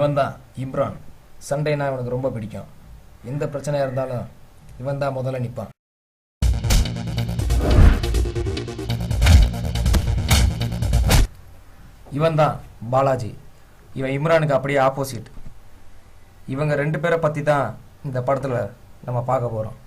இவன் தான் இம்ரான். சண்டைனா இவனுக்கு ரொம்ப பிடிக்கும். எந்த பிரச்சனையாக இருந்தாலும் இவன் தான் முதல்ல நிற்பான். இவன் தான் பாலாஜி. இவன் இம்ரானுக்கு அப்படியே ஆப்போசிட். இவங்க 2 பேரை பற்றி தான் இந்த படத்தில் நம்ம பார்க்க போகிறோம்.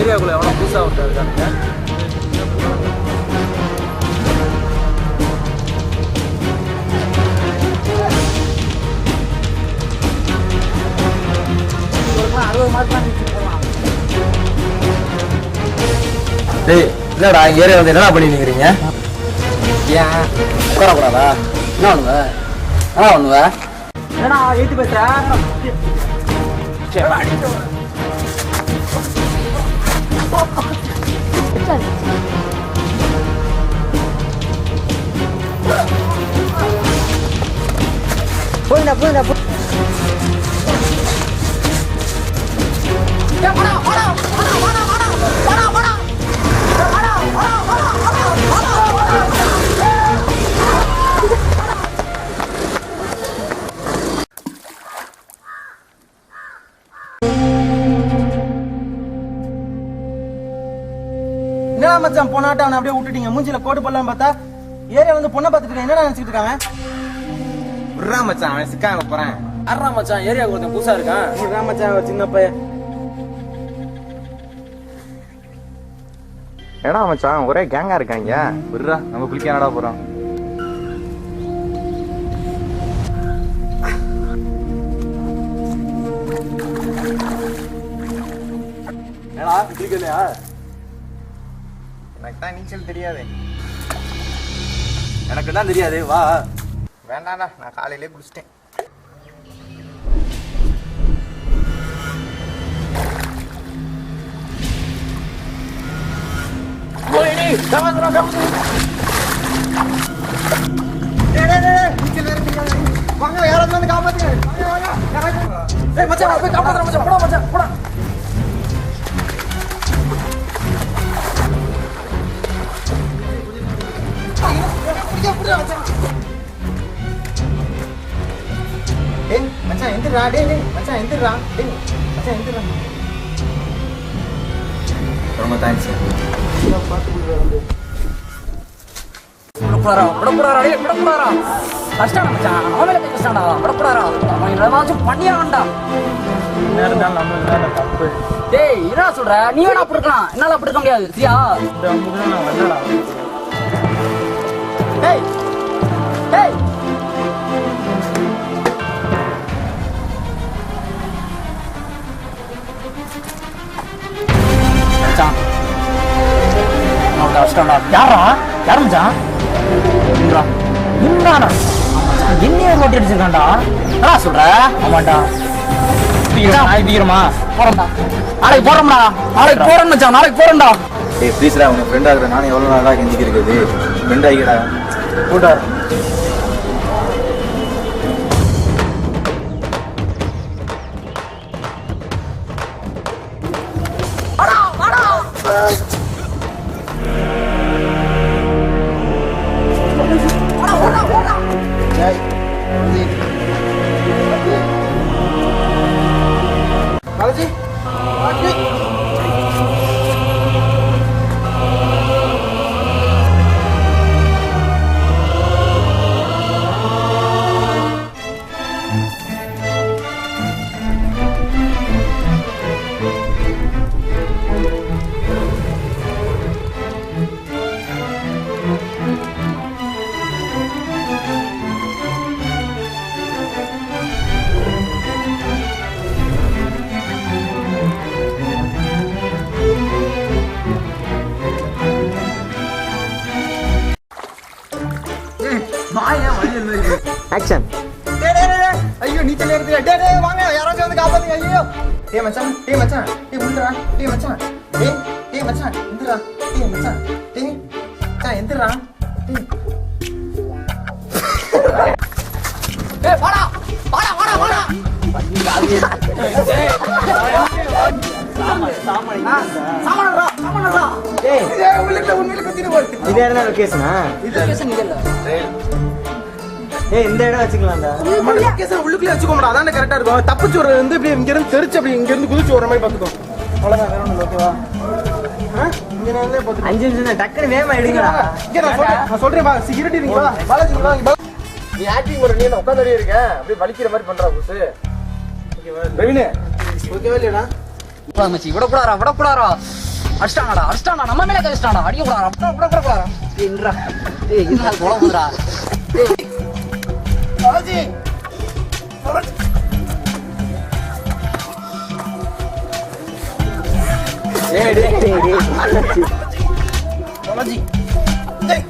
ஏரியாக்குள்ள எவ்வளோ புதுசாக இருக்காங்க. டேய் என்னடா ஏரியா வந்து என்ன பண்ணி நிற்கிறீங்க? ஏன் உட்காரக்கூடாதா? என்ன பண்ணுவ என்னடா ஏற்றி பேசுற? போயிடா என்னடா மச்சான் போனாட்ட அவனை அப்படியே விட்டுட்டீங்க. மூஞ்சில கோடு போடலாம் பார்த்தா ஏரியா வந்து பொண்ணை பார்த்துட்டு இருக்கான். என்னடா நினைச்சிட்டு இருக்காங்க? விட்றா மச்சான், அவன் சிக்காம போறேன். அறா மச்சான் ஏரியாவுக்கு ஒருத்தன் புதுசா இருக்கான். விட்றா மச்சான், ஒரு சின்ன பையன். ஏடா மச்சான் ஒரே கேங்கா இருக்காங்க. விட்றா, நம்ம குளிக்க என்னடா போறோம். ஏடா குளிக்கலையா? எனக்கு தான் நீச்சல் தெரியாது. எனக்கு தான் தெரியாது, வா. வேண்டாம்டா, நான் காலையிலே குளிச்சிட்டேன். வாங்க, யாராவது வந்து காப்பாத்துங்க. மச்சான் போய் காப்பாத்துற மச்சான். போடா மச்சான், போடா. மச்சான் எந்திரா, டேய் மச்சான் எந்திரா, டேய் மச்சான் எந்திரா. ரொம்ப தேங்க்ஸ். விடப்படாரா கஷ்டம் மச்சான். அவன் கஷ்டம்டா, விடப்படாரா. அவன் ஏதாச்சும் பண்ணியா வேண்டா. தப்பு. டேய் என்ன சொல்ற? நீ வேணா அப்படி இருக்கலாம், என்னால அப்படி இருக்க முடியாது. சரியா? டேய் டேய் மச்சான் கஷ்டம்டா. யாரா மச்சான்? என்னைய நோட்டி அடிச்சிருக்கான்டா. என்ன சொல்ற? ஆமாண்டா. போறோம்டா, நாளைக்கு போறோம்டா. நாளைக்கு போறோம் மச்சான், நாளைக்கு போறோம்டா. ஏய் ப்ளீஸ்டா, உனக்கு ஃப்ரெண்ட் ஆகுற நானும் எவ்வளோ நாளாக கெஞ்சிக்கு இருக்குது. ஃப்ரெண்ட் ஆகிடா கூட்டா. பாலாஜி டேய் மச்சான் டேய் விடுடா டேய் மச்சான் டேய் மச்சான் எந்திரா டேய் மச்சான் எந்திரா டேய் ஏய் வாடா வாடா வாடா வாடா சாமானடா சாமானடா டேய் உண்மையில குத்திட்டு போடு இதே இடம் லொகேஷனா லொகேஷன் இல்ல ஏய் இந்த இடம் வச்சுக்கலாம்டா லொகேஷன் உள்ளுக்குள்ளே வச்சுக்கோடா அதான் கரெக்டா இருக்கும் தப்பிச்சு ஒரு வந்து இப்படி இங்க இருந்து தெரிச்சு அப்படி இங்க இருந்து குதிச்சு வர மாதிரி பாத்துக்கோ அவ்வளவுதான் வேற ஒண்ணும் ஓகேவா இங்க நான் பாத்து 5 நிமிஷம் தான் டக்குனு வேகமா எடுங்கடா இங்க நான் சொல்றேன் வா சிகரெட் இருங்க வா பாலாஜி வா இங்க நீ ஆக்டிங் பண்ண நீ உட்கார்ந்தே இருக்க அப்படியே வலிக்கிற மாதிரி பண்றா புஸ் ஓகேவா பிரவீன் ஓகேவா இல்லடா மச்சி விடக்கூடாரா அடிச்சிட்டாங்கடா நம்ம மேல கழிச்சிட்டாங்கடா அடிக்க கூடாரா என்னடா ஏய் இது நாள் போல போதுடா பாலாஜி டேய் பாலாஜி டேய்